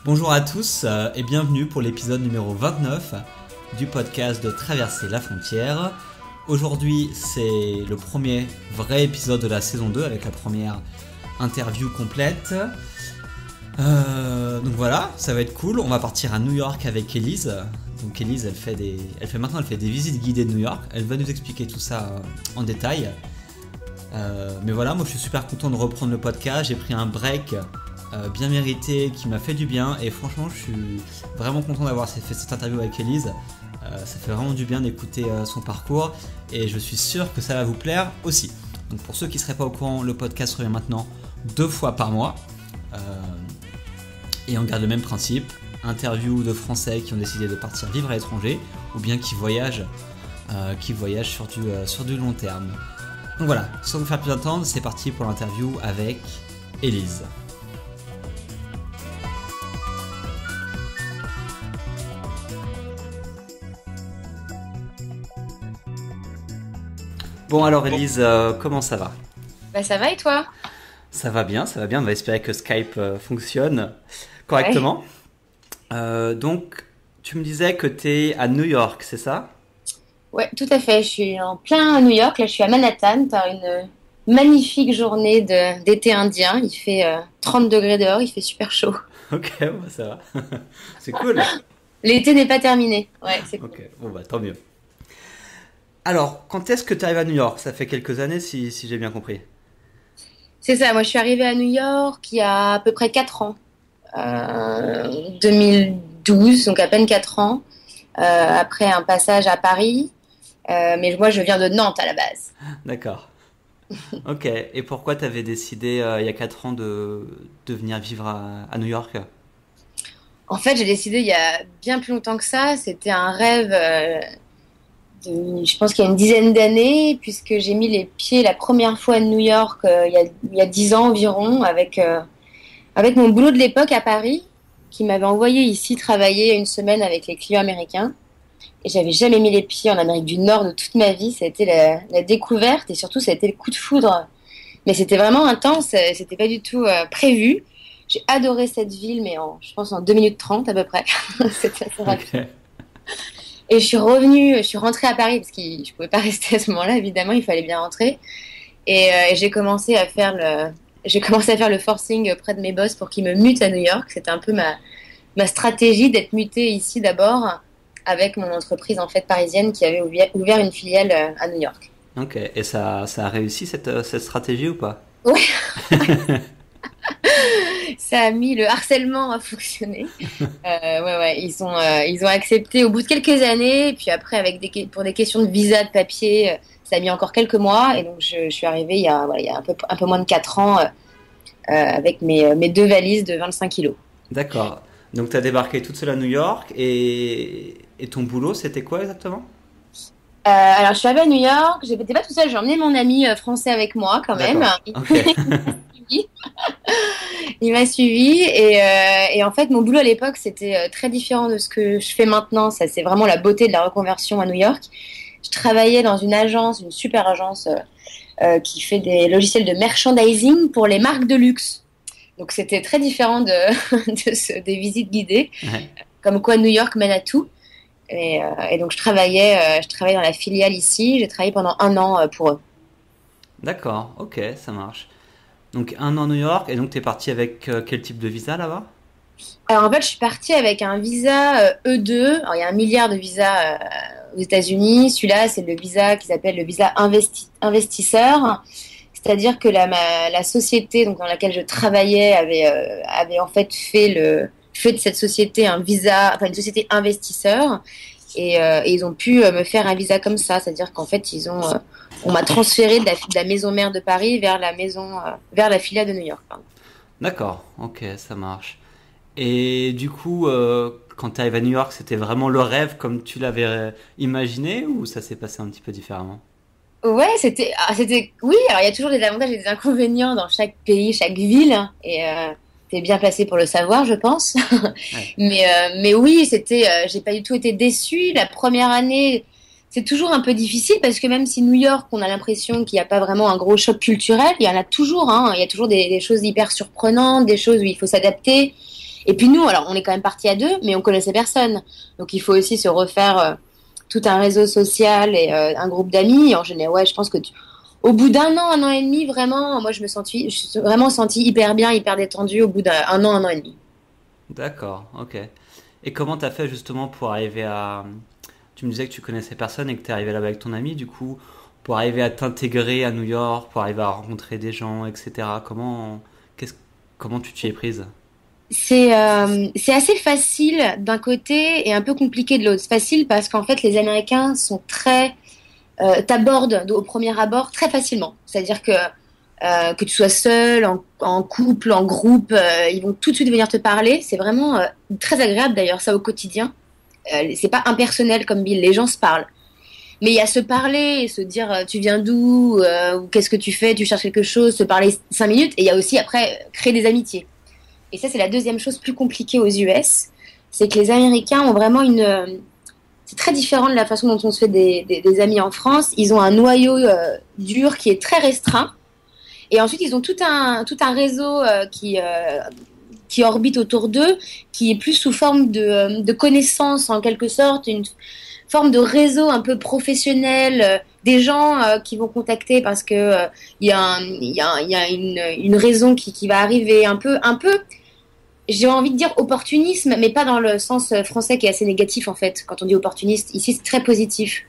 Bonjour à tous et bienvenue pour l'épisode numéro 29 du podcast de Traverser la frontière. Aujourd'hui, c'est le premier vrai épisode de la saison 2 avec la première interview complète. Donc voilà, ça va être cool. On va partir à New York avec Élise. Donc Élise, elle fait des visites guidées de New York. Elle va nous expliquer tout ça en détail. Mais voilà, moi je suis super content de reprendre le podcast. J'ai pris un break bien mérité qui m'a fait du bien. Et franchement, je suis vraiment content d'avoir fait cette interview avec Élise. Ça fait vraiment du bien d'écouter son parcours. Et je suis sûr que ça va vous plaire aussi. Donc pour ceux qui ne seraient pas au courant, le podcast revient maintenant 2 fois par mois. Et on garde le même principe, interview de Français qui ont décidé de partir vivre à l'étranger ou bien qui voyagent sur du long terme. Donc voilà, sans vous faire plus attendre, c'est parti pour l'interview avec Élise. Bon alors Élise, comment ça va ? Ça va et toi ? Ça va bien, on va espérer que Skype fonctionne correctement. Ouais. Donc, tu me disais que tu es à New York, c'est ça ? Ouais, tout à fait. Je suis en plein New York. Là, je suis à Manhattan par une magnifique journée d'été indien. Il fait 30 degrés dehors, il fait super chaud. Ok, bon, ça va. C'est cool. L'été n'est pas terminé. Ouais, c'est cool. Ok, bon bah tant mieux. Alors, quand est-ce que tu arrives à New York ? Ça fait quelques années si j'ai bien compris. C'est ça, moi je suis arrivée à New York il y a à peu près 4 ans. 2012, donc à peine 4 ans. Après un passage à Paris. Mais moi je viens de Nantes à la base. D'accord. Ok, et pourquoi tu avais décidé il y a 4 ans de venir vivre à New York ? En fait, j'ai décidé il y a bien plus longtemps que ça. C'était un rêve, je pense qu'il y a une dizaine d'années, puisque j'ai mis les pieds la première fois à New York il y a 10 ans environ, avec mon boulot de l'époque à Paris, qui m'avait envoyé ici travailler une semaine avec les clients américains. Et j'avais jamais mis les pieds en Amérique du Nord de toute ma vie. Ça a été la découverte et surtout ça a été le coup de foudre. Mais c'était vraiment intense, c'était pas du tout prévu. J'ai adoré cette ville, mais je pense en 2 minutes 30 à peu près. C'était assez rapide. Okay. Et je suis rentrée à Paris parce que je pouvais pas rester à ce moment-là, évidemment, il fallait bien rentrer. Et j'ai commencé à faire le forcing auprès de mes boss pour qu'ils me mutent à New York. C'était un peu ma stratégie d'être mutée ici d'abord avec mon entreprise en fait parisienne qui avait ouvert une filiale à New York. Ok, et ça a réussi cette stratégie ou pas ? Oui. Ça a mis le harcèlement à fonctionner. Ouais, ils ont accepté au bout de quelques années. Et puis après, pour des questions de visa, de papier, ça a mis encore quelques mois. Et donc, je suis arrivée il y a un peu moins de 4 ans avec mes 2 valises de 25 kilos. D'accord. Donc, tu as débarqué toute seule à New York. Et ton boulot, c'était quoi exactement ? Alors, je suis arrivée à New York. J'étais pas toute seule. J'ai emmené mon ami français avec moi quand même. Okay. Il m'a suivi et en fait mon boulot à l'époque c'était très différent de ce que je fais maintenant. Ça c'est vraiment la beauté de la reconversion à New York. Je travaillais dans une super agence qui fait des logiciels de merchandising pour les marques de luxe. Donc c'était très différent des visites guidées. Ouais. Comme quoi New York mène à tout. Et donc je travaillais dans la filiale ici. J'ai travaillé pendant 1 an pour eux. D'accord, ok, ça marche. Donc 1 an à New York, et donc tu es parti avec quel type de visa là-bas ? Alors en fait, je suis partie avec un visa E2. Alors il y a 1 milliard de visas aux États-Unis. Celui-là, c'est le visa qui s'appelle le visa investisseur. C'est-à-dire que la société donc, dans laquelle je travaillais avait en fait fait de cette société une société investisseur. Et ils ont pu me faire un visa comme ça. C'est-à-dire qu'en fait, on m'a transféré de la maison mère de Paris vers la filiale de New York. Pardon. D'accord, ok, ça marche. Et du coup, quand tu arrives à New York, c'était vraiment le rêve comme tu l'avais imaginé ou ça s'est passé un petit peu différemment ? Ouais, oui, alors il y a toujours des avantages et des inconvénients dans chaque pays, chaque ville. Et t'es bien placé pour le savoir, je pense. Ouais. Mais oui, j'ai pas du tout été déçue. La première année, c'est toujours un peu difficile parce que même si New York, on a l'impression qu'il n'y a pas vraiment un gros choc culturel, il y en a toujours. Il y a toujours des choses hyper surprenantes, des choses où il faut s'adapter. Et puis nous, alors on est quand même partis à deux, mais on connaissait personne. Donc il faut aussi se refaire tout un réseau social et un groupe d'amis. En général, ouais, je pense que au bout un an et demi, vraiment, moi je me suis vraiment sentie hyper bien, hyper détendue au bout un an et demi. D'accord, ok. Et comment t'as fait justement pour arriver à... Tu me disais que tu connaissais personne et que t'es arrivé là-bas avec ton ami, du coup, pour arriver à t'intégrer à New York, pour arriver à rencontrer des gens, etc. Qu'est-ce, comment tu t'y es prise? C'est assez facile d'un côté et un peu compliqué de l'autre. C'est facile parce qu'en fait, les Américains sont t'abordent au premier abord très facilement. C'est-à-dire que tu sois seul, en couple, en groupe, ils vont tout de suite venir te parler. C'est vraiment très agréable d'ailleurs, ça au quotidien. C'est pas impersonnel comme ville, les gens se parlent. Mais il y a se parler, et se dire tu viens d'où, ou qu'est-ce que tu fais, tu cherches quelque chose, se parler 5 minutes. Et il y a aussi après créer des amitiés. Et ça, c'est la deuxième chose plus compliquée aux US. C'est que les Américains ont vraiment c'est très différent de la façon dont on se fait des amis en France. Ils ont un noyau dur qui est très restreint. Et ensuite, ils ont tout un réseau qui orbite autour d'eux, qui est plus sous forme de connaissances en quelque sorte, une forme de réseau un peu professionnel, des gens qui vont contacter parce que il y a une raison qui va arriver un peu, j'ai envie de dire opportunisme, mais pas dans le sens français qui est assez négatif en fait. Quand on dit opportuniste, ici c'est très positif.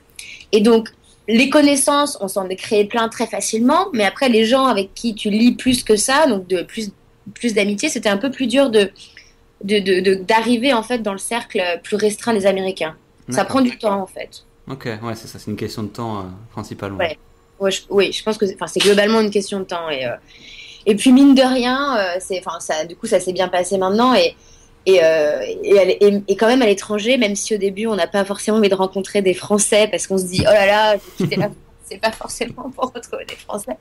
Et donc, les connaissances, on s'en est créé plein très facilement, mais après, les gens avec qui tu lis plus que ça, donc plus d'amitié, c'était un peu plus dur d'arriver en fait dans le cercle plus restreint des Américains. Ça D'accord. prend du temps en fait. Ok, ouais, c'est ça, c'est une question de temps principalement. Ouais. Ouais, oui, je pense que c'est globalement une question de temps. Et puis mine de rien, du coup, ça s'est bien passé maintenant. Et quand même à l'étranger, même si au début on n'a pas forcément envie de rencontrer des Français parce qu'on se dit oh là là, j'ai quitté la France, c'est pas forcément pour retrouver des Français.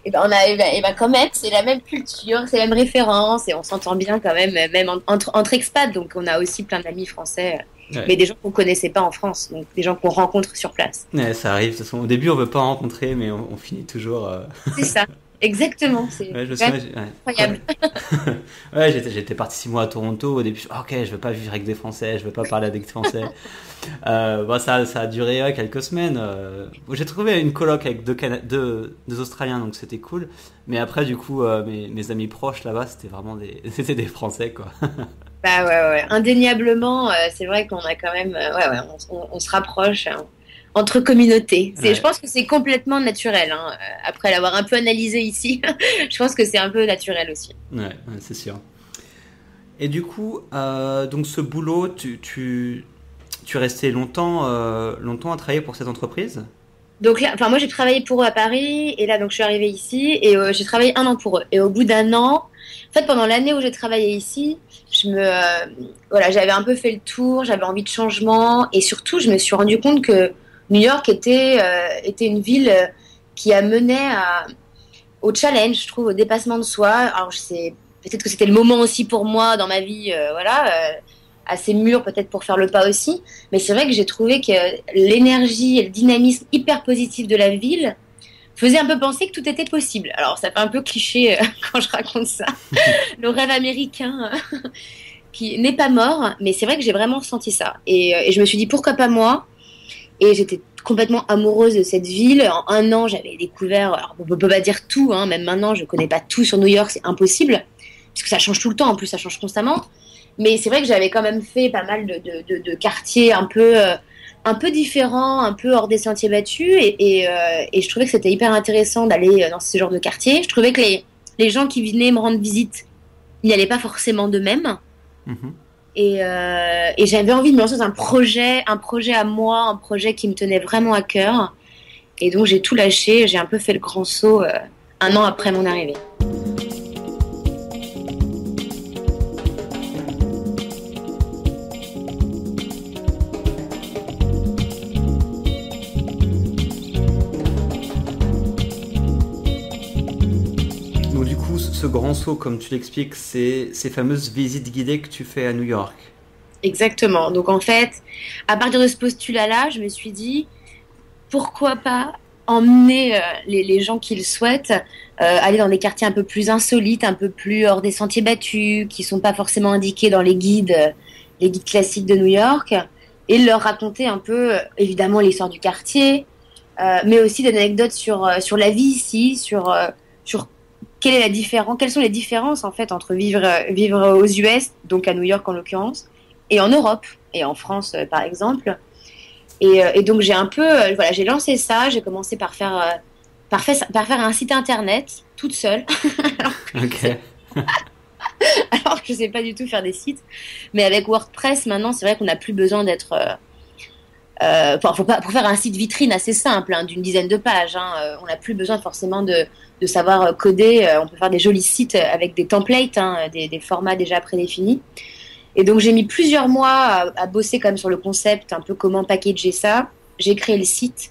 Et ben quand même, c'est la même culture, c'est la même référence et on s'entend bien quand même, même entre expats. Donc on a aussi plein d'amis français, Ouais. mais des gens qu'on connaissait pas en France, donc des gens qu'on rencontre sur place. Ouais, ça arrive, de toute façon, au début on veut pas en rencontrer, mais on finit toujours... C'est ça, exactement. C'est Ouais, je me quand souviens, même incroyable. ouais, j'étais parti 6 mois à Toronto. Au début, ok, je veux pas vivre avec des Français, je veux pas parler avec des Français. Bon, ça a duré quelques semaines. J'ai trouvé une coloc avec deux Australiens, donc c'était cool. Mais après, du coup, mes amis proches là-bas, c'était vraiment c'était des Français, quoi. Bah ouais. Indéniablement, c'est vrai qu'on a quand même, on se rapproche hein, entre communautés. Je Ouais, pense que c'est complètement naturel. Hein, après l'avoir un peu analysé ici, je pense que c'est un peu naturel aussi. ouais, c'est sûr. Et du coup, donc ce boulot, tu es resté longtemps à travailler pour cette entreprise? Donc là, enfin moi j'ai travaillé pour eux à Paris et là donc je suis arrivée ici et j'ai travaillé un an pour eux. Et au bout d'un an, en fait pendant l'année où j'ai travaillé ici, voilà j'avais un peu fait le tour, j'avais envie de changement et surtout je me suis rendu compte que New York était une ville qui a mené au challenge, je trouve, au dépassement de soi. Alors je sais peut-être que c'était le moment aussi pour moi dans ma vie, assez mûr peut-être pour faire le pas aussi. Mais c'est vrai que j'ai trouvé que l'énergie et le dynamisme hyper positif de la ville faisait un peu penser que tout était possible. Alors ça fait un peu cliché quand je raconte ça, le rêve américain qui n'est pas mort, mais c'est vrai que j'ai vraiment ressenti ça. Et je me suis dit pourquoi pas moi. Et j'étais complètement amoureuse de cette ville. En un an, j'avais découvert, alors on peut pas dire tout, hein, même maintenant je connais pas tout sur New York, c'est impossible, puisque ça change tout le temps, en plus ça change constamment. Mais c'est vrai que j'avais quand même fait pas mal de quartiers un peu différents, un peu hors des sentiers battus. Et je trouvais que c'était hyper intéressant d'aller dans ce genre de quartier. Je trouvais que les gens qui venaient me rendre visite n'y allaient pas forcément d'eux-mêmes. Mhm. Et j'avais envie de me lancer dans un projet à moi, un projet qui me tenait vraiment à cœur. Et donc j'ai tout lâché, j'ai un peu fait le grand saut un an après mon arrivée. Donc du coup, ce grand saut, comme tu l'expliques, c'est ces fameuses visites guidées que tu fais à New York. Exactement. Donc en fait, à partir de ce postulat-là, je me suis dit, pourquoi pas emmener les gens qui le souhaitent, aller dans des quartiers un peu plus insolites, un peu plus hors des sentiers battus, qui sont pas forcément indiqués dans les guides classiques de New York, et leur raconter un peu, évidemment, l'histoire du quartier, mais aussi des anecdotes sur la vie ici, sur quelles sont les différences en fait entre vivre aux US, donc à New York en l'occurrence, et en Europe et en France par exemple. Et donc j'ai un peu, voilà, j'ai lancé ça. J'ai commencé par faire un site internet toute seule. Ok. Alors que je sais pas du tout faire des sites. Mais avec WordPress maintenant, c'est vrai qu'on n'a plus besoin d'être pour faire un site vitrine assez simple, hein, d'une dizaine de pages, hein, on n'a plus besoin forcément de savoir coder. On peut faire des jolis sites avec des templates, hein, des formats déjà prédéfinis. Et donc j'ai mis plusieurs mois à bosser comme sur le concept, un peu comment packager ça. J'ai créé le site.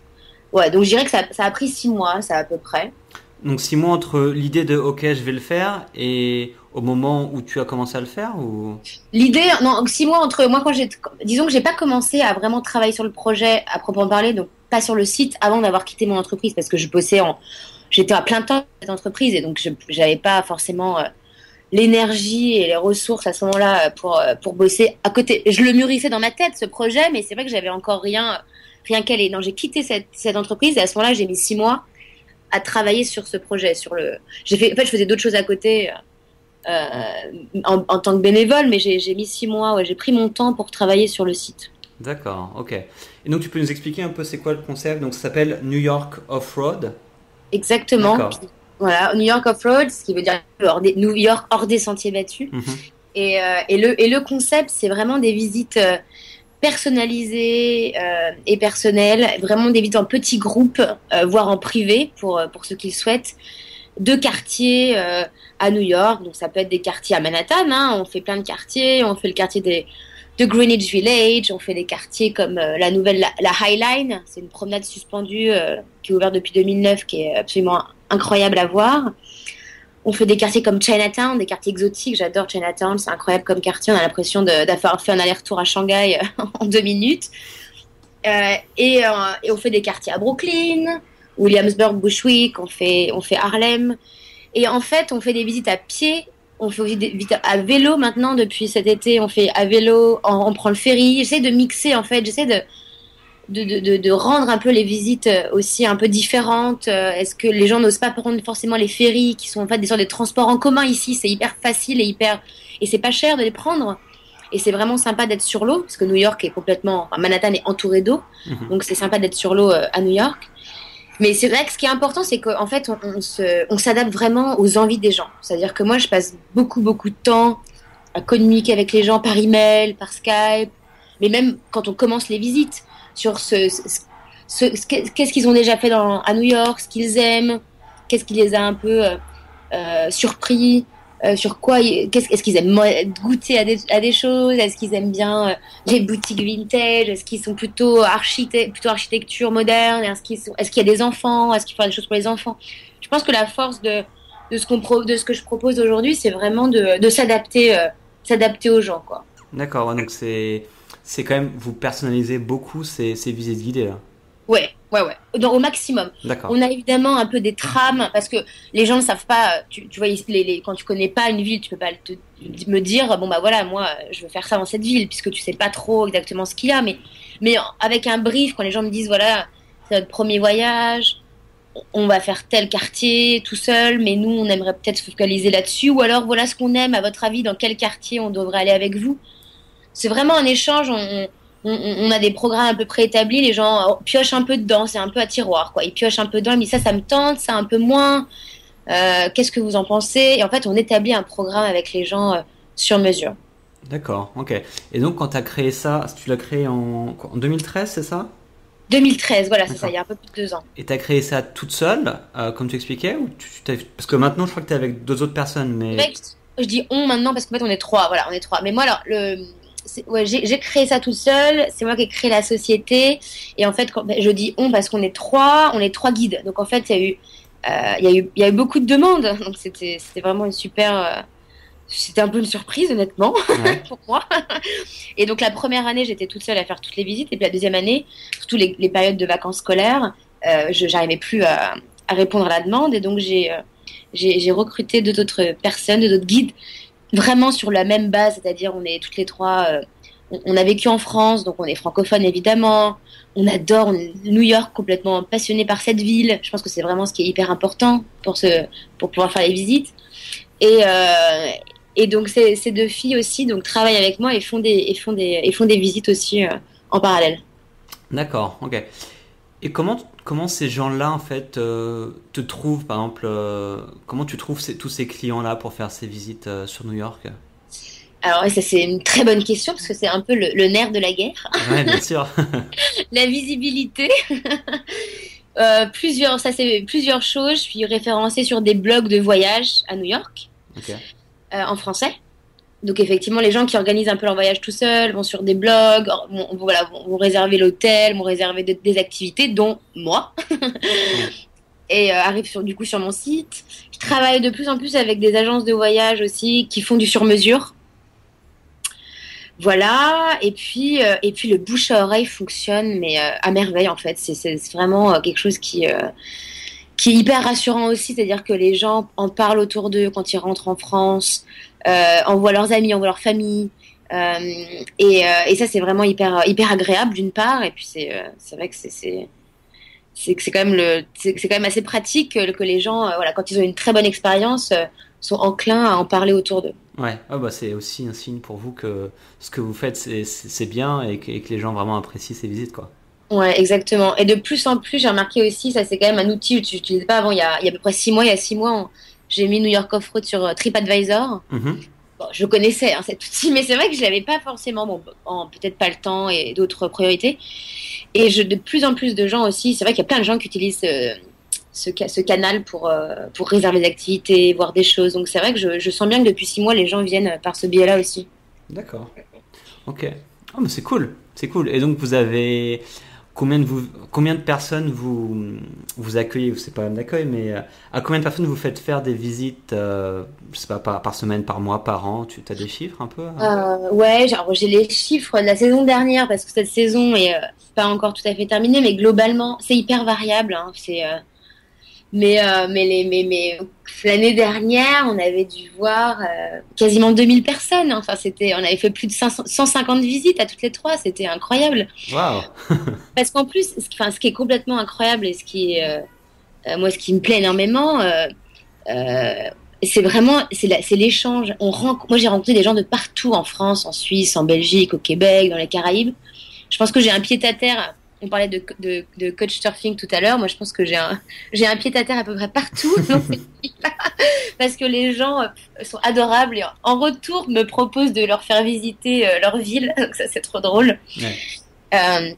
Ouais, donc je dirais que ça a pris 6 mois, ça à peu près. Donc 6 mois entre l'idée de OK, je vais le faire et au moment où tu as commencé à le faire ou... L'idée, non, 6 mois entre moi disons que j'ai pas commencé à vraiment travailler sur le projet à proprement parler, donc pas sur le site avant d'avoir quitté mon entreprise parce que j'étais à plein temps dans cette entreprise et donc j'avais pas forcément l'énergie et les ressources à ce moment-là pour bosser à côté. Je le mûrissais dans ma tête ce projet, mais c'est vrai que j'avais encore rien calé. Non, j'ai quitté cette entreprise et à ce moment-là j'ai mis 6 mois à travailler sur ce projet, je faisais d'autres choses à côté. En tant que bénévole, mais j'ai mis 6 mois, ouais, j'ai pris mon temps pour travailler sur le site. D'accord, ok. Et donc tu peux nous expliquer un peu c'est quoi le concept? Donc ça s'appelle New York Off-Road. Exactement. D'accord. Voilà, New York Off-Road, ce qui veut dire New York hors des sentiers battus. Mhm. Et le concept, c'est vraiment des visites personnalisées et personnelles, vraiment des visites en petits groupes, voire en privé pour ceux qui le souhaitent, de quartiers à New York. Donc ça peut être des quartiers à Manhattan, hein, on fait plein de quartiers, on fait le quartier de Greenwich Village, on fait des quartiers comme la High Line, c'est une promenade suspendue qui est ouverte depuis 2009, qui est absolument incroyable à voir. On fait des quartiers comme Chinatown, des quartiers exotiques, j'adore Chinatown, c'est incroyable comme quartier, on a l'impression d'avoir fait un aller-retour à Shanghai en 2 minutes. Et on fait des quartiers à Brooklyn, Williamsburg, Bushwick, on fait Harlem. Et en fait, on fait des visites à pied, on fait aussi des visites à vélo maintenant depuis cet été, on fait à vélo, on prend le ferry. J'essaie de mixer en fait, j'essaie de rendre un peu les visites aussi un peu différentes. Est-ce que les gens n'osent pas prendre forcément les ferries qui sont en fait des sortes de transports en commun ici, c'est hyper facile et c'est pas cher de les prendre. Et c'est vraiment sympa d'être sur l'eau, parce que New York est Manhattan est entouré d'eau, donc c'est sympa d'être sur l'eau à New York. Mais c'est vrai que ce qui est important, c'est qu'en fait, on s'adapte vraiment aux envies des gens. C'est-à-dire que moi, je passe beaucoup, beaucoup de temps à communiquer avec les gens par email, par Skype, mais même quand on commence les visites, sur qu'est-ce qu'ils ont déjà fait à New York, ce qu'ils aiment, qu'est-ce qui les a un peu surpris, sur quoi, est-ce qu'ils aiment goûter à des choses, est-ce qu'ils aiment bien les boutiques vintage, est-ce qu'ils sont plutôt architecture moderne, est-ce qu'il y a des enfants, est-ce qu'il faut faire des choses pour les enfants. Je pense que la force de ce que je propose aujourd'hui, c'est vraiment de s'adapter aux gens, quoi. D'accord, ouais, donc c'est quand même, vous personnalisez beaucoup ces visites guidées là. Ouais. Au maximum. D'accord. On a évidemment un peu des trames parce que les gens ne savent pas. Tu vois, quand tu connais pas une ville, tu peux pas me dire bon bah voilà, moi je veux faire ça dans cette ville puisque tu sais pas trop exactement ce qu'il y a. Mais avec un brief, quand les gens me disent voilà, c'est notre premier voyage, on va faire tel quartier tout seul, mais nous on aimerait peut-être se focaliser là-dessus, ou alors voilà ce qu'on aime. À votre avis, dans quel quartier on devrait aller avec vous? C'est vraiment un échange. On a des programmes un peu préétablis, les gens piochent un peu dedans, c'est un peu à tiroir, quoi. Ils piochent un peu dedans, ils me disent ça me tente, ça un peu moins. Qu'est-ce que vous en pensez? Et en fait, on établit un programme avec les gens sur mesure. D'accord, ok. Et donc quand tu as créé ça, tu l'as créé en 2013, c'est ça? 2013, voilà, c'est ça, D'accord. il y a un peu plus de 2 ans. Et tu as créé ça toute seule, comme tu expliquais, ou parce que maintenant je crois que tu es avec 2 autres personnes, mais... Mec, je dis on maintenant parce qu'en fait on est 3, voilà, on est 3. Mais moi alors, ouais, j'ai créé ça toute seule, c'est moi qui ai créé la société. Et en fait, je dis on parce qu'on est 3, on est 3 guides. Donc en fait, il y a eu beaucoup de demandes. Donc c'était vraiment c'était un peu une surprise, honnêtement, Ouais. pour moi. Et donc la première année, j'étais toute seule à faire toutes les visites. Et puis la deuxième année, surtout les périodes de vacances scolaires, j'arrivais plus à répondre à la demande et donc j'ai recruté d'autres personnes, d'autres guides, vraiment sur la même base, c'est-à-dire on est toutes les trois, on a vécu en France, donc on est francophone évidemment, on est New York, complètement passionné par cette ville. Je pense que c'est vraiment ce qui est hyper important pour pouvoir faire les visites. Et, euh, et donc ces deux filles aussi donc travaillent avec moi et font des visites aussi en parallèle. D'accord, ok. Et comment ces gens-là, en fait, te trouvent, par exemple, comment tu trouves tous ces clients-là pour faire ces visites sur New York? Alors ouais, ça c'est une très bonne question parce que c'est un peu le nerf de la guerre, Ouais, bien sûr. la visibilité. Ça c'est plusieurs choses. Je suis référencée sur des blogs de voyage à New York Ok. en français. Donc effectivement, les gens qui organisent un peu leur voyage tout seuls vont sur des blogs, vont réserver l'hôtel, vont réserver des activités, dont moi, Ouais. et arrivent du coup sur mon site. Je travaille de plus en plus avec des agences de voyage aussi qui font du sur-mesure. Voilà, et puis le bouche à oreille fonctionne, mais à merveille en fait. C'est vraiment quelque chose qui est hyper rassurant aussi, c'est-à-dire que les gens en parlent autour d'eux quand ils rentrent en France, envoient leurs amis, envoient leur famille. Euh, et ça, c'est vraiment hyper agréable d'une part. Et puis c'est vrai que c'est quand même c'est quand même assez pratique que les gens, voilà, quand ils ont une très bonne expérience, sont enclins à en parler autour d'eux. Ouais, ah bah c'est aussi un signe pour vous que ce que vous faites, c'est bien et que les gens vraiment apprécient ces visites, quoi. Ouais, exactement. Et de plus en plus, j'ai remarqué aussi, ça c'est quand même un outil que tu n'utilisais pas avant, il y a à peu près 6 mois. Il y a 6 mois, j'ai mis New York Off-Road sur TripAdvisor. Mhm. Bon, je connaissais hein, cet outil, mais c'est vrai que je l'avais pas forcément, bon, peut-être pas le temps et d'autres priorités. Et de plus en plus de gens aussi, c'est vrai qu'il y a plein de gens qui utilisent ce canal pour réserver des activités, voir des choses. Donc c'est vrai que je sens bien que depuis 6 mois, les gens viennent par ce biais-là aussi. D'accord. Ok. Oh, mais c'est cool, c'est cool. Et donc vous avez combien de personnes vous accueillez, c'est pas un accueil, mais à combien de personnes vous faites faire des visites, je sais pas, par semaine, par mois, par an? Tu as des chiffres un peu, hein? Ouais, genre, j'ai les chiffres de la saison dernière parce que cette saison est pas encore tout à fait terminée, mais globalement, c'est hyper variable. Hein, mais l'année dernière, on avait dû voir quasiment 2000 personnes. Enfin, on avait fait plus de 150 visites à toutes les trois. C'était incroyable. Waouh! Parce qu'en plus, ce qui est complètement incroyable et moi, ce qui me plaît énormément, euh, c'est l'échange. Moi, j'ai rencontré des gens de partout en France, en Suisse, en Belgique, au Québec, dans les Caraïbes. Je pense que j'ai un pied-à-terre. On parlait de coach surfing tout à l'heure. Moi, je pense que j'ai un pied-à-terre à peu près partout. Parce que les gens sont adorables et en retour me proposent de leur faire visiter leur ville. Donc ça, c'est trop drôle. Ouais. Euh,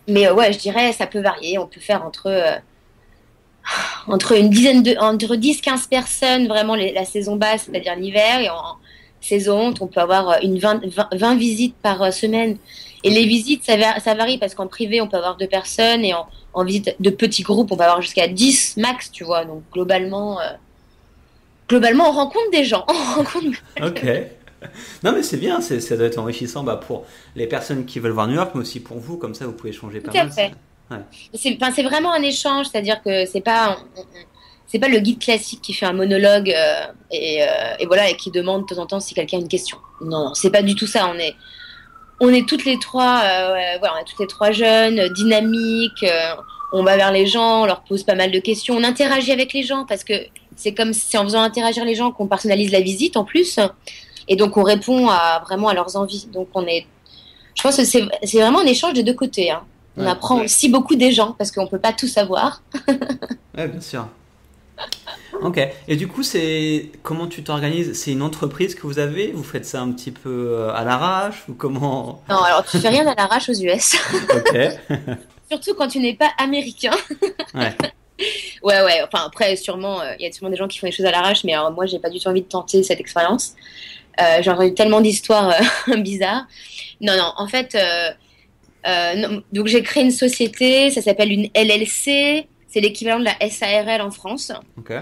mais ouais, je dirais, ça peut varier. On peut faire entre 10-15 personnes, vraiment la saison basse, c'est-à-dire l'hiver, et en saison haute, on peut avoir 20 visites par semaine. Et les visites, ça varie parce qu'en privé, on peut avoir 2 personnes et en visite de petits groupes, on peut avoir jusqu'à 10 max, tu vois. Donc globalement, on rencontre des gens. On rencontre... Ok. Non mais c'est bien, ça doit être enrichissant bah, pour les personnes qui veulent voir New York, mais aussi pour vous, comme ça vous pouvez échanger pas Tout à mal. fait. Ouais. C'est vraiment un échange, c'est-à-dire que c'est pas le guide classique qui fait un monologue et voilà et qui demande de temps en temps si quelqu'un a une question. Non, c'est pas du tout ça. On est toutes les trois, voilà, on est toutes les trois jeunes, dynamiques. On va vers les gens, on leur pose pas mal de questions. On interagit avec les gens parce que c'est en faisant interagir les gens qu'on personnalise la visite en plus. Et donc on répond vraiment à leurs envies. Donc je pense que c'est vraiment un échange des deux côtés. Hein. On Ouais. apprend aussi beaucoup des gens parce qu'on peut pas tout savoir. Ouais, bien sûr. Ok. Et du coup, comment tu t'organises? C'est une entreprise que vous avez? Vous faites ça un petit peu à l'arrache ou comment? Non, alors tu fais rien à l'arrache aux US. Ok. Surtout quand tu n'es pas américain. Ouais. Ouais. Enfin après, sûrement, il y a sûrement des gens qui font des choses à l'arrache, mais alors, moi, j'ai pas du tout envie de tenter cette expérience. J'ai entendu tellement d'histoires bizarres. Non. En fait, non, donc j'ai créé une société. Ça s'appelle une LLC. C'est l'équivalent de la SARL en France. Ok.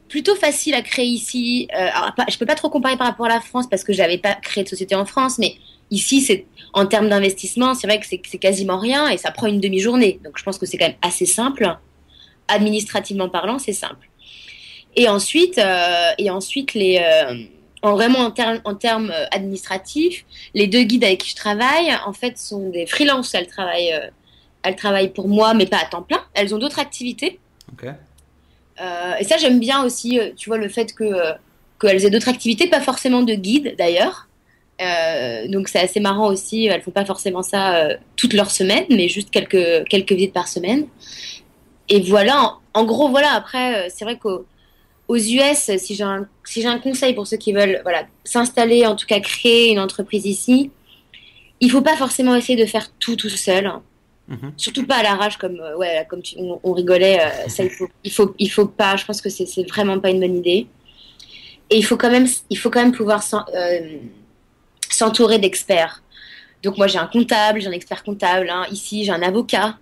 Plutôt facile à créer ici. Alors, je peux pas trop comparer par rapport à la France parce que j'avais pas créé de société en France, mais ici, en termes d'investissement, c'est vrai que c'est quasiment rien et ça prend une demi-journée. Donc, je pense que c'est quand même assez simple. administrativement parlant, c'est simple. Et ensuite vraiment en termes administratifs, les deux guides avec qui je travaille, en fait, sont des freelances. Elles travaillent pour moi, mais pas à temps plein. Elles ont d'autres activités. Ok. Et ça, j'aime bien aussi, tu vois, le fait qu'elles aient d'autres activités, pas forcément de guide d'ailleurs. Donc c'est assez marrant aussi. Elles font pas forcément ça toute leur semaine, mais juste quelques visites par semaine. Et voilà, en gros, voilà. Après, c'est vrai qu'aux US, si j'ai un conseil pour ceux qui veulent, voilà, s'installer, en tout cas créer une entreprise ici, il faut pas forcément essayer de faire tout seul. Mhm. Surtout pas à l'arrache comme on rigolait. Ça, il faut pas. Je pense que c'est vraiment pas une bonne idée. Et il faut quand même pouvoir s'entourer d'experts. Donc moi j'ai un comptable, j'ai un expert comptable. Hein. Ici j'ai un avocat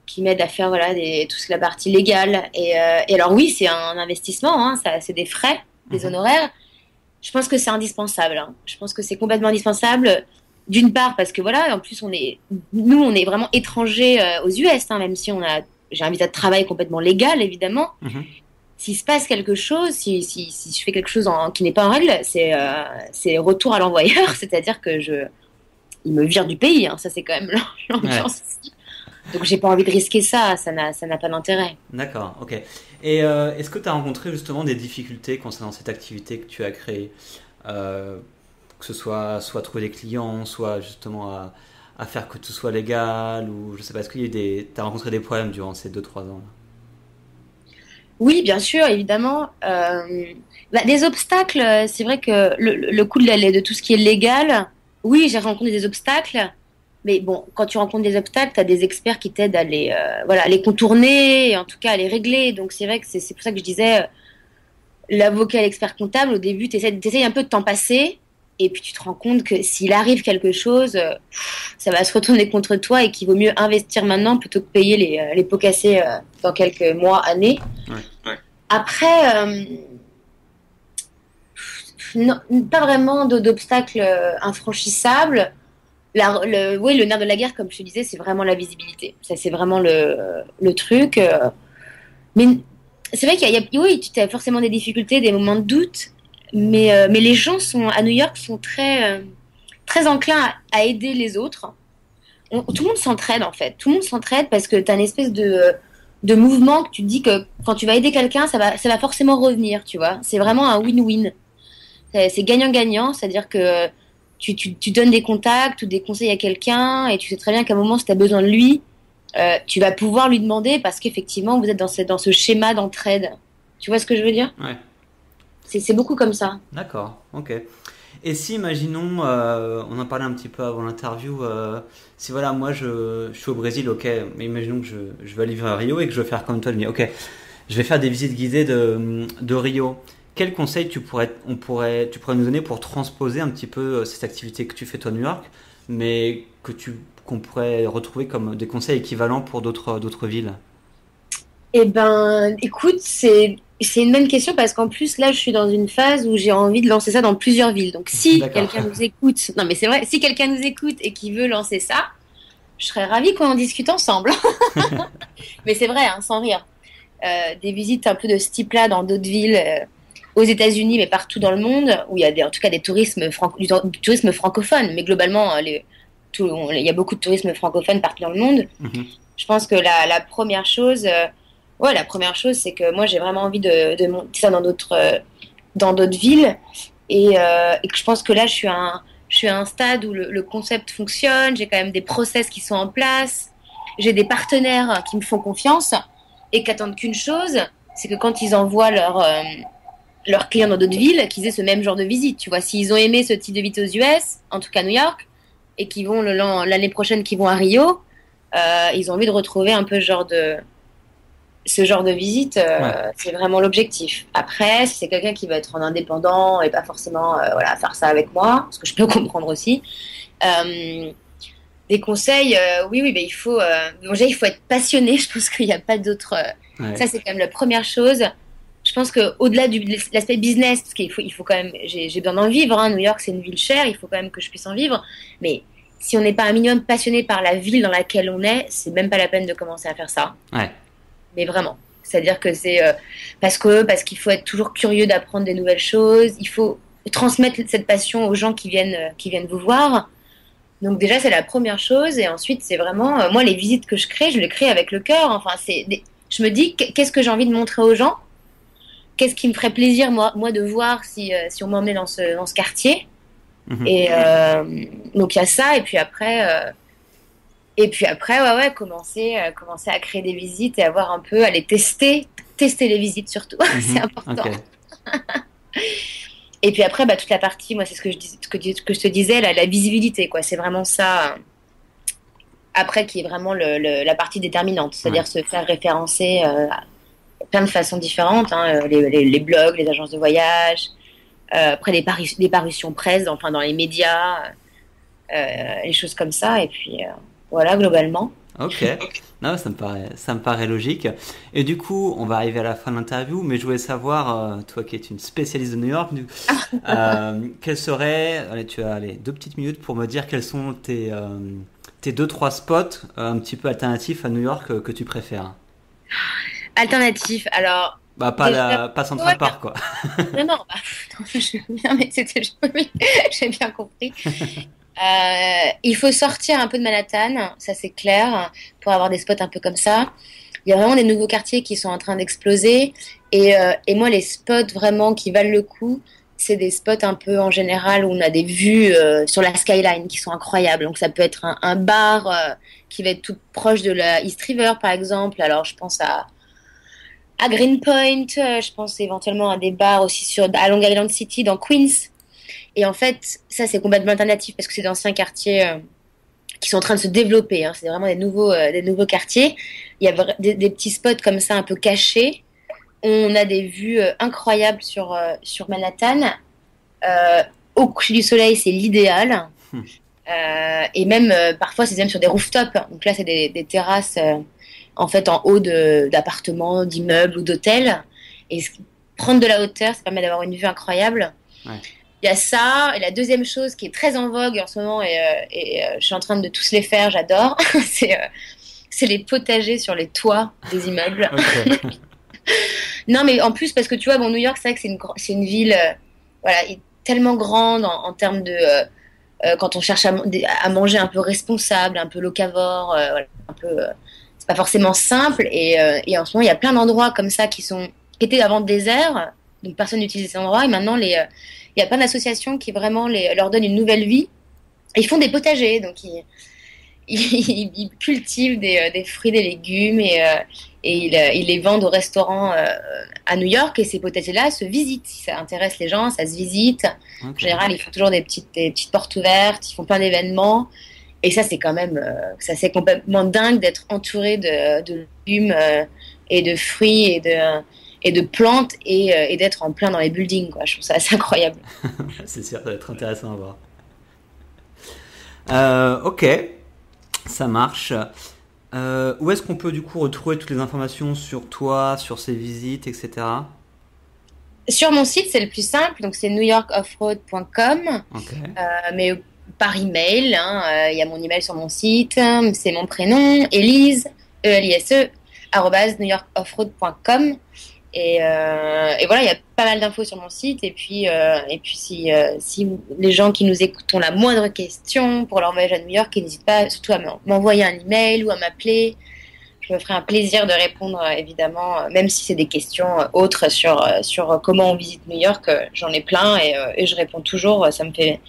qui m'aide à faire toute la partie légale. Et alors oui, c'est un investissement, hein, ça, c'est des frais, des honoraires. Je pense que c'est indispensable. Hein. Je pense que c'est complètement indispensable. D'une part parce que voilà, en plus on est vraiment étrangers aux US, hein, même si j'ai un visa de travail complètement légal évidemment. Mhm. S'il se passe quelque chose, si je fais quelque chose qui n'est pas en règle, c'est retour à l'envoyeur, c'est-à-dire que il me vire du pays. Hein, ça c'est quand même l'ambiance ici. Donc j'ai pas envie de risquer ça, ça n'a pas d'intérêt. D'accord, ok. Et est-ce que tu as rencontré justement des difficultés concernant cette activité que tu as créée, que ce soit trouver des clients, soit justement à faire que tout soit légal, ou je sais pas, est-ce qu'il y a t'as rencontré des problèmes durant ces 2-3 ans là? Oui, bien sûr, évidemment. Des obstacles, c'est vrai que le coup de tout ce qui est légal, oui, j'ai rencontré des obstacles. Mais bon, quand tu rencontres des obstacles, tu as des experts qui t'aident à les contourner, et en tout cas à les régler. Donc c'est vrai que c'est pour ça que je disais, l'avocat et l'expert comptable, au début, tu essayes un peu de t'en passer, et puis tu te rends compte que s'il arrive quelque chose, ça va se retourner contre toi et qu'il vaut mieux investir maintenant plutôt que payer les pots cassés dans quelques mois, années. Ouais. Après, non, pas vraiment d'obstacles infranchissables. Oui, le nerf de la guerre, comme je te disais, c'est vraiment la visibilité. Ça, c'est vraiment le truc. Mais c'est vrai oui, tu as forcément des difficultés, des moments de doute, mais les gens à New York sont très enclins à aider les autres. Tout le monde s'entraide en fait. Tout le monde s'entraide parce que tu as une espèce de mouvement que tu te dis que quand tu vas aider quelqu'un, ça va forcément revenir, tu vois. C'est vraiment un win-win. C'est gagnant-gagnant, c'est-à-dire que tu donnes des contacts ou des conseils à quelqu'un et tu sais très bien qu'à un moment, si tu as besoin de lui, tu vas pouvoir lui demander parce qu'effectivement, vous êtes dans ce schéma d'entraide. Tu vois ce que je veux dire? Ouais. C'est beaucoup comme ça. D'accord, ok. Et si, imaginons, on en parlait un petit peu avant l'interview, si voilà, moi je suis au Brésil, ok, mais imaginons que je vais aller vivre à Rio et que je veux faire comme toi, je me dis, ok, je vais faire des visites guidées de Rio. Quels conseils tu pourrais nous donner pour transposer un petit peu cette activité que tu fais toi à New York, mais qu'on pourrait retrouver comme des conseils équivalents pour d'autres villes? Eh ben, écoute, c'est une bonne question parce qu'en plus là, je suis dans une phase où j'ai envie de lancer ça dans plusieurs villes. Donc si D'accord. quelqu'un nous écoute, non mais c'est vrai, si quelqu'un nous écoute et qui veut lancer ça, je serais ravie qu'on en discute ensemble. Mais c'est vrai, hein, sans rire. Des visites un peu de ce type-là dans d'autres villes, aux États-Unis, mais partout dans le monde, où il y a en tout cas du tourisme francophone, mais globalement, il y a beaucoup de tourisme francophone partout dans le monde. Mhm. Je pense que la première chose, c'est que moi j'ai vraiment envie de monter ça dans d'autres villes, et que je pense que là je suis à un stade où le concept fonctionne, j'ai quand même des process qui sont en place, j'ai des partenaires qui me font confiance et qui attendent qu'une chose, c'est que quand ils envoient leurs clients dans d'autres villes, qu'ils aient ce même genre de visite. Tu vois, s'ils ont aimé ce type de visite aux US, en tout cas à New York, et qu'ils vont l'année prochaine, qu'ils vont à Rio, ils ont envie de retrouver un peu ce genre de visite. Ouais. C'est vraiment l'objectif. Après, si c'est quelqu'un qui va être en indépendant et pas forcément faire ça avec moi, ce que je peux comprendre aussi, des conseils, oui, ben déjà, il faut être passionné. Je pense qu'il n'y a pas d'autre. Ouais. Ça, c'est quand même la première chose. Je pense qu'au-delà de l'aspect business, parce qu'il faut quand même, j'ai besoin d'en vivre. Hein. New York, c'est une ville chère, il faut quand même que je puisse en vivre. Mais si on n'est pas un minimum passionné par la ville dans laquelle on est, c'est même pas la peine de commencer à faire ça. Ouais. Mais vraiment. C'est-à-dire que c'est parce qu'il faut être toujours curieux d'apprendre des nouvelles choses. Il faut transmettre cette passion aux gens qui viennent vous voir. Donc déjà, c'est la première chose. Et ensuite, c'est vraiment moi, les visites que je les crée avec le cœur. Enfin, je me dis qu'est-ce que j'ai envie de montrer aux gens. Qu'est-ce qui me ferait plaisir, moi de voir si on m'emmenait dans ce quartier. Et donc, il y a ça. Et puis après, commencer à créer des visites et avoir un peu, à les tester les visites surtout. C'est important. Okay. Et puis après, toute la partie, moi, c'est ce que je te disais, la visibilité, quoi. C'est vraiment ça. Après, qui est vraiment la partie déterminante. C'est-à-dire se faire référencer plein de façons différentes, les blogs, les agences de voyage, après des parutions presse, enfin dans les médias, les choses comme ça, et puis voilà, globalement. Ok, non, ça me paraît logique. Et du coup, on va arriver à la fin de l'interview, mais je voulais savoir, toi qui es une spécialiste de New York, quelles seraient, tu as 2 petites minutes pour me dire quels sont tes 2-3 spots un petit peu alternatifs à New York que tu préfères. Alternatif, alors. Pas Central Park, quoi. Non, mais j'ai bien compris. Il faut sortir un peu de Manhattan, ça c'est clair, pour avoir des spots un peu comme ça. Il y a vraiment des nouveaux quartiers qui sont en train d'exploser. Et moi, les spots vraiment qui valent le coup, c'est des spots un peu en général où on a des vues sur la skyline qui sont incroyables. Donc ça peut être un bar qui va être tout proche de la East River, par exemple. Alors je pense à Greenpoint, je pense éventuellement à des bars aussi à Long Island City, dans Queens. Et en fait, ça c'est complètement alternatif parce que c'est d'anciens quartiers qui sont en train de se développer. C'est vraiment des nouveaux quartiers. Il y a des petits spots comme ça un peu cachés. On a des vues incroyables sur Manhattan. Au coucher du soleil, c'est l'idéal. Et même parfois, c'est même sur des rooftops. Donc là, c'est des terrasses en fait en haut d'appartements, d'immeubles ou d'hôtels. Et prendre de la hauteur, ça permet d'avoir une vue incroyable. Ouais. Il y a ça. Et la deuxième chose qui est très en vogue en ce moment, et je suis en train de tous les faire, j'adore, c'est les potagers sur les toits des immeubles. Okay. Non, mais en plus, parce que tu vois, New York, c'est vrai que c'est une ville tellement grande en termes de... quand on cherche à manger un peu responsable, un peu locavore, un peu... c'est pas forcément simple. Et en ce moment, il y a plein d'endroits comme ça qui étaient avant déserts, donc personne n'utilisait ces endroits. Et maintenant, il y a plein d'associations qui vraiment leur donnent une nouvelle vie. Et ils font des potagers, donc ils cultivent des fruits, des légumes et ils les vendent au restaurant à New York. Et ces potagers-là se visitent. Si ça intéresse les gens, ça se visite. Okay. En général, ils font toujours des petites portes ouvertes, ils font plein d'événements. Et ça, c'est quand même c'est complètement dingue d'être entouré de légumes et de fruits et de plantes et d'être en plein dans les buildings, quoi. Je trouve ça assez incroyable. C'est sûr, ça va être intéressant à voir. Ok, ça marche. Où est-ce qu'on peut du coup retrouver toutes les informations sur toi, sur ces visites, etc. Sur mon site, c'est le plus simple, donc c'est newyorkoffroad.com. Okay. Mais par email, il y a mon email sur mon site, c'est mon prénom, Elise, ELISE, @newyorkoffroad.com. Et voilà, il y a pas mal d'infos sur mon site. Et puis si les gens qui nous écoutent ont la moindre question pour leur voyage à New York, ils n'hésitent pas surtout à m'envoyer un email ou à m'appeler. Je me ferai un plaisir de répondre, évidemment, même si c'est des questions autres sur comment on visite New York. J'en ai plein et je réponds toujours. Ça me fait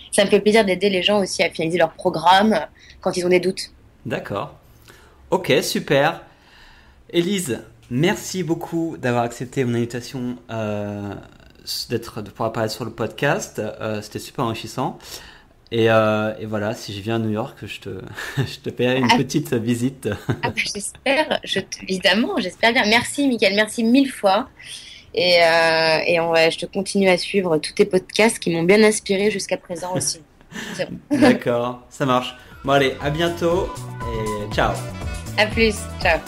plaisir d'aider les gens aussi à finaliser leur programme quand ils ont des doutes. D'accord. Ok, super. Élise, merci beaucoup d'avoir accepté mon invitation de pouvoir apparaître sur le podcast. C'était super enrichissant. Et voilà, si je viens à New York, je te paierai une petite visite. Évidemment, j'espère bien. Merci, Mickaël, merci 1000 fois. Et je te continue à suivre tous tes podcasts qui m'ont bien inspiré jusqu'à présent aussi. D'accord, ça marche. Bon allez, à bientôt et ciao. À plus, ciao.